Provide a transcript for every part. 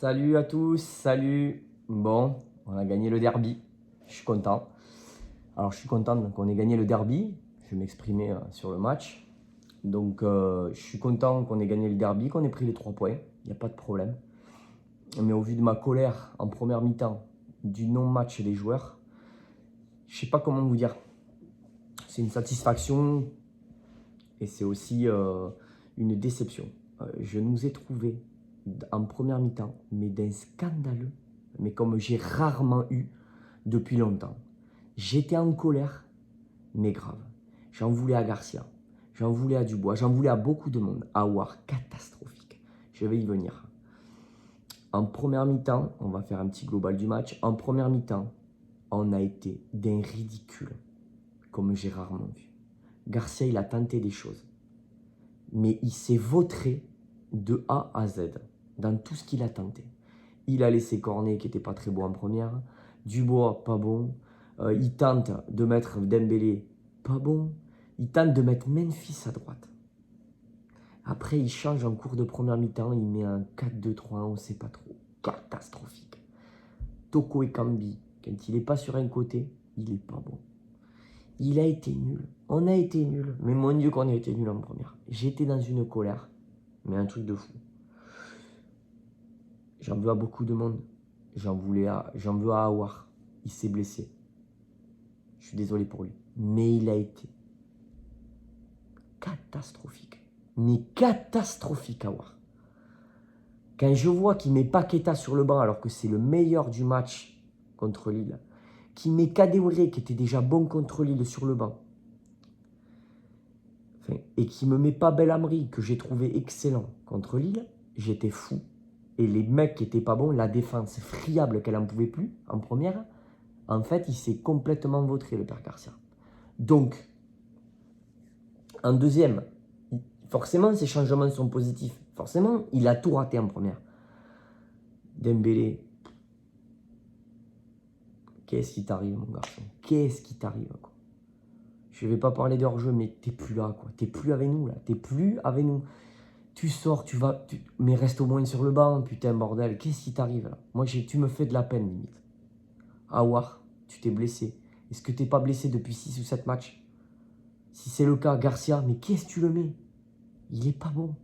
Salut à tous, salut. Bon, on a gagné le derby. Je suis content. Alors, je suis content qu'on ait gagné le derby. Je vais m'exprimer sur le match. Donc, je suis content qu'on ait gagné le derby, qu'on ait pris les 3 points. Il n'y a pas de problème. Mais au vu de ma colère en première mi-temps, du non-match des joueurs, je ne sais pas comment vous dire. C'est une satisfaction et c'est aussi une déception. Je nous ai trouvés en première mi-temps, mais d'un scandaleux, mais comme j'ai rarement eu depuis longtemps. J'étais en colère, mais grave. J'en voulais à Garcia, j'en voulais à Dubois, j'en voulais à beaucoup de monde. Aouar, catastrophique. Je vais y venir. En première mi-temps, on va faire un petit global du match. En première mi-temps, on a été d'un ridicule, comme j'ai rarement vu. Garcia, il a tenté des choses, mais il s'est vautré de A à Z dans tout ce qu'il a tenté. Il a laissé Cornet qui n'était pas très beau en première. Dubois, pas bon. Il tente de mettre Dembélé, pas bon. Il tente de mettre Memphis à droite. Après, il change en cours de première mi-temps. Il met un 4-2-3-1, on ne sait pas trop. Catastrophique. Toko et Kambi, quand il n'est pas sur un côté, il n'est pas bon. Il a été nul. On a été nul. Mais mon Dieu qu'on a été nul en première. J'étais dans une colère. Mais un truc de fou. J'en veux à beaucoup de monde. J'en veux à Aouar. Il s'est blessé. Je suis désolé pour lui. Mais il a été catastrophique. Mais catastrophique à voir. Quand je vois qu'il met Paqueta sur le banc alors que c'est le meilleur du match contre Lille, qu'il met Kadewere qui était déjà bon contre Lille sur le banc, et qui me met pas Belhamri que j'ai trouvé excellent contre Lille, j'étais fou. Et les mecs qui étaient pas bons, la défense friable qu'elle en pouvait plus en première, en fait, il s'est complètement vautré le père Garcia. Donc, en deuxième, forcément, ces changements sont positifs. Forcément, il a tout raté en première. Dembélé, qu'est-ce qui t'arrive, mon garçon? Qu'est-ce qui t'arrive, quoi? Je ne vais pas parler de hors-jeu, mais t'es plus là, quoi. T'es plus avec nous, là. T'es plus avec nous. Tu sors, mais reste au moins sur le banc, putain, bordel. Qu'est-ce qui t'arrive, là? Moi, tu me fais de la peine, limite. Aouar, tu t'es blessé. Est-ce que t'es pas blessé depuis 6 ou 7 matchs? Si c'est le cas, Garcia, mais qu'est-ce que tu le mets? Il est pas bon.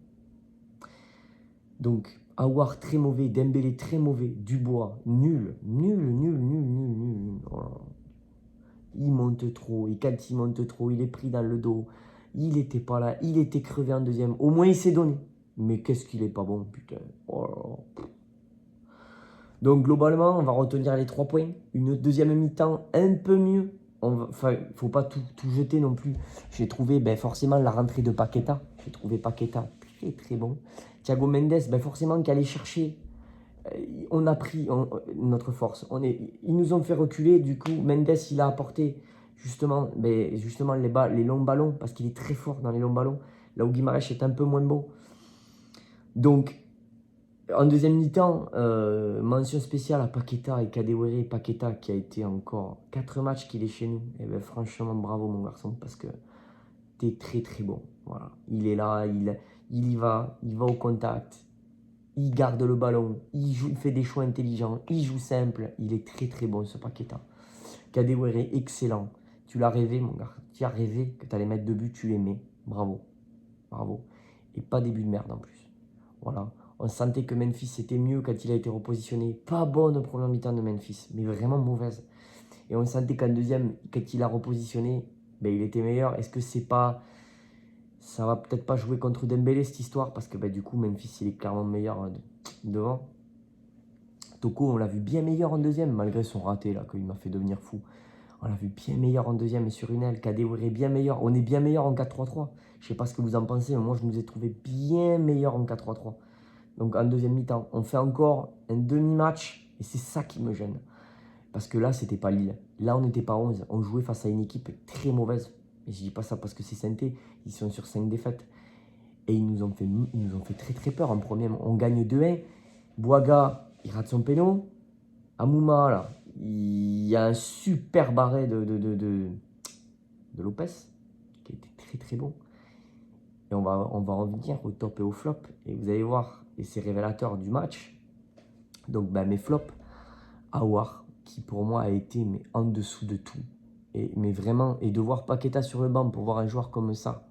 Donc, Aouar très mauvais, Dembélé très mauvais, Dubois nul. Oh là là. Il monte trop, et quand il monte trop, il est pris dans le dos. Il n'était pas là, il était crevé en deuxième. Au moins, il s'est donné. Mais qu'est-ce qu'il est pas bon, putain. Oh là là. Donc, globalement, on va retenir les 3 points. Une deuxième mi-temps un peu mieux. Enfin, il ne faut pas tout jeter non plus. J'ai trouvé forcément la rentrée de Paqueta. J'ai trouvé Paqueta très très bon. Thiago Mendes, forcément, qui allait chercher. On a pris notre force. Ils nous ont fait reculer. Du coup, Mendes, il a apporté justement les longs ballons parce qu'il est très fort dans les longs ballons. Là où Guimaraes est un peu moins bon. Donc, en deuxième mi-temps, mention spéciale à Paqueta et Kadewere. Paqueta qui a été encore 4 matchs qu'il est chez nous. Et franchement, bravo mon garçon parce que t'es très très bon. Voilà. Il est là, il y va au contact. Il garde le ballon, il fait des choix intelligents, il joue simple. Il est très très bon ce Paqueta. Kadewere, excellent. Tu l'as rêvé mon gars. Tu as rêvé que tu allais mettre 2 buts, tu les mets. Bravo. Bravo. Et pas des buts de merde en plus. Voilà. On sentait que Memphis était mieux quand il a été repositionné. Pas bonne première mi-temps de Memphis, mais vraiment mauvaise. Et on sentait qu'en deuxième, quand il a repositionné, il était meilleur. Est-ce que c'est pas... Ça va peut-être pas jouer contre Dembélé cette histoire parce que du coup Memphis il est clairement meilleur devant. Toko on l'a vu bien meilleur en deuxième malgré son raté là qu'il m'a fait devenir fou. On l'a vu bien meilleur en deuxième sur une aile. Kadewere bien meilleur. On est bien meilleur en 4-3-3. Je sais pas ce que vous en pensez mais moi je nous ai trouvé bien meilleur en 4-3-3. Donc en deuxième mi-temps on fait encore un demi-match et c'est ça qui me gêne. Parce que là c'était pas Lille. Là on n'était pas 11. On jouait face à une équipe très mauvaise. Et je dis pas ça parce que c'est Saint-Étienne. Ils sont sur 5 défaites. Et ils nous ont fait très très peur en premier. On gagne 2-1. Bouaga, il rate son péno. Amouma, là, il y a un super barré de Lopez, qui était très très bon. Et on va revenir au top et au flop. Et vous allez voir, et c'est révélateur du match. Donc mes flops, Aouar, qui pour moi a été mais en dessous de tout. Mais vraiment, et de voir Paqueta sur le banc pour voir un joueur comme ça,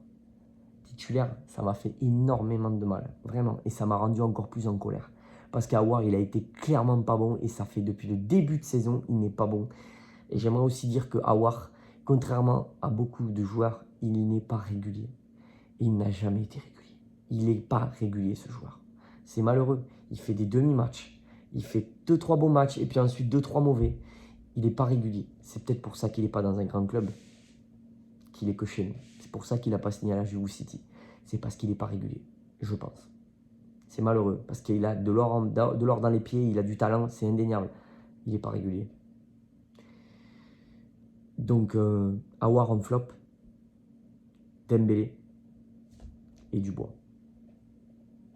titulaire, ça m'a fait énormément de mal, vraiment. Et ça m'a rendu encore plus en colère. Parce qu'Aouar, il a été clairement pas bon, et ça fait depuis le début de saison, il n'est pas bon. Et j'aimerais aussi dire que Aouar, contrairement à beaucoup de joueurs, il n'est pas régulier. Il n'a jamais été régulier. Il n'est pas régulier, ce joueur. C'est malheureux. Il fait des demi-matchs. Il fait 2-3 bons matchs et puis ensuite 2-3 mauvais. Il n'est pas régulier. C'est peut-être pour ça qu'il n'est pas dans un grand club, qu'il est que chez nous. C'est pour ça qu'il n'a pas signé à la Juve City. C'est parce qu'il n'est pas régulier, je pense. C'est malheureux parce qu'il a de l'or dans les pieds, il a du talent, c'est indéniable. Il n'est pas régulier. Donc, Aouar en flop, Dembélé et Dubois.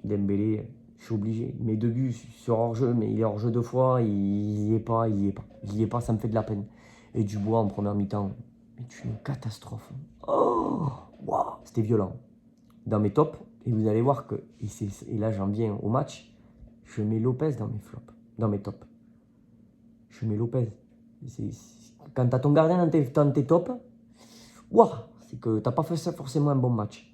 Dembélé, je suis obligé. Il met 2 buts sur hors-jeu, mais il est hors-jeu 2 fois, il y est pas, ça me fait de la peine. Et Dubois en première mi-temps, c'est une catastrophe. Oh, wow, c'était violent. Dans mes tops, et vous allez voir que, et là j'en viens au match, je mets Lopez dans mes flops, dans mes tops. Je mets Lopez. Quand tu as ton gardien dans tes tops, wow, c'est que tu n'as pas fait ça forcément un bon match.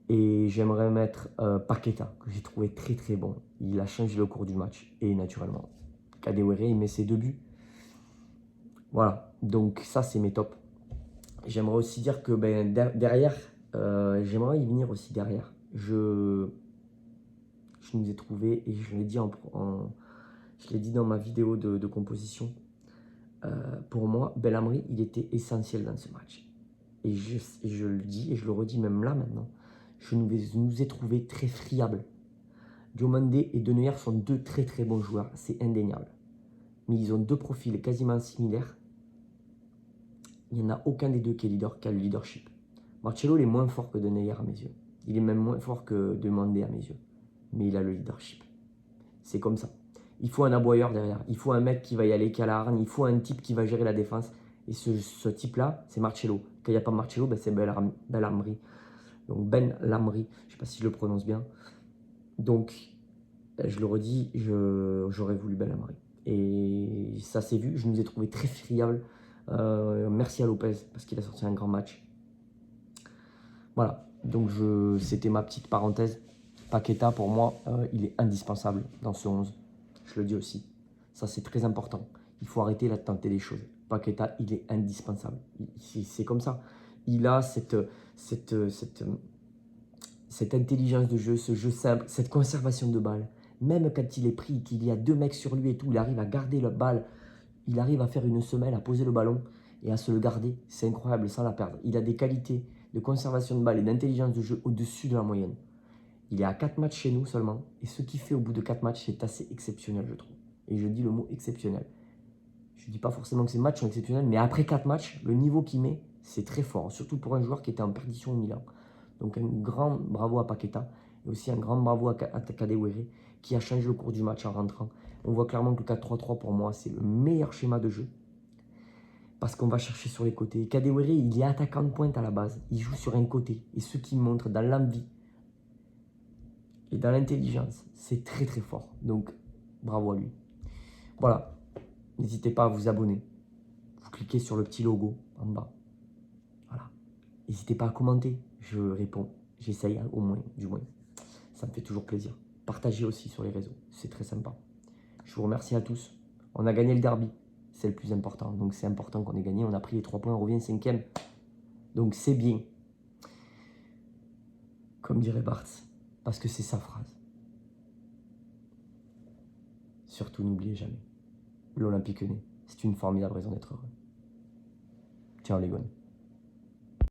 Et j'aimerais mettre Paqueta, que j'ai trouvé très très bon. Il a changé le cours du match. Et naturellement, Kadewere, il met ses 2 buts. Voilà, donc ça c'est mes tops. J'aimerais aussi dire que derrière, j'aimerais y venir aussi derrière. Je nous ai trouvé, et je l'ai dit, je l'ai dit dans ma vidéo de composition, pour moi, Belhamri, il était essentiel dans ce match. Et je le dis, et je le redis même là maintenant, je nous ai trouvé très friables. Diomandé et Deneyer sont 2 très très bons joueurs, c'est indéniable. Mais ils ont 2 profils quasiment similaires. Il n'y en a aucun des deux qui a le leadership. Marcelo, il est moins fort que Deneyer à mes yeux. Il est même moins fort que Diomandé à mes yeux. Mais il a le leadership. C'est comme ça. Il faut un aboyeur derrière. Il faut un mec qui va y aller, qui a la hargne. Il faut un type qui va gérer la défense. Et ce type-là, c'est Marcelo. Quand il n'y a pas Marcelo, c'est Belhamri. Donc Belhamri, je ne sais pas si je le prononce bien. Donc, je le redis, j'aurais voulu Belhamri. Et ça s'est vu, je nous ai trouvé très friables. Merci à Lopez, parce qu'il a sorti un grand match. Voilà, donc c'était ma petite parenthèse. Paqueta, pour moi, il est indispensable dans ce 11. Je le dis aussi. Ça, c'est très important. Il faut arrêter là de tenter des choses. Paqueta, il est indispensable. C'est comme ça. Il a cette intelligence de jeu, ce jeu simple, cette conservation de balle. Même quand il est pris, qu'il y a 2 mecs sur lui et tout, il arrive à garder la balle. Il arrive à faire une semelle, à poser le ballon et à se le garder. C'est incroyable sans la perdre. Il a des qualités de conservation de balle et d'intelligence de jeu au-dessus de la moyenne. Il est à 4 matchs chez nous seulement. Et ce qu'il fait au bout de 4 matchs, c'est assez exceptionnel, je trouve. Et je dis le mot exceptionnel. Je ne dis pas forcément que ces matchs sont exceptionnels, mais après 4 matchs, le niveau qu'il met, c'est très fort. Surtout pour un joueur qui était en perdition au Milan. Donc un grand bravo à Paqueta. Et aussi un grand bravo à Kadewere, qui a changé le cours du match en rentrant. On voit clairement que le 4-3-3, pour moi, c'est le meilleur schéma de jeu. Parce qu'on va chercher sur les côtés. Kadewere, il est attaquant de pointe à la base. Il joue sur un côté. Et ce qui montre dans l'envie et dans l'intelligence, c'est très très fort. Donc, bravo à lui. Voilà. N'hésitez pas à vous abonner. Vous cliquez sur le petit logo en bas. Voilà. N'hésitez pas à commenter. Je réponds. J'essaye au moins, du moins. Ça me fait toujours plaisir. Partagez aussi sur les réseaux. C'est très sympa. Je vous remercie à tous. On a gagné le derby. C'est le plus important. Donc c'est important qu'on ait gagné. On a pris les 3 points. On revient 5e. Donc c'est bien. Comme dirait Barthes. Parce que c'est sa phrase. Surtout n'oubliez jamais. L'Olympique Lyonnais, c'est une formidable raison d'être heureux. Ciao les gars.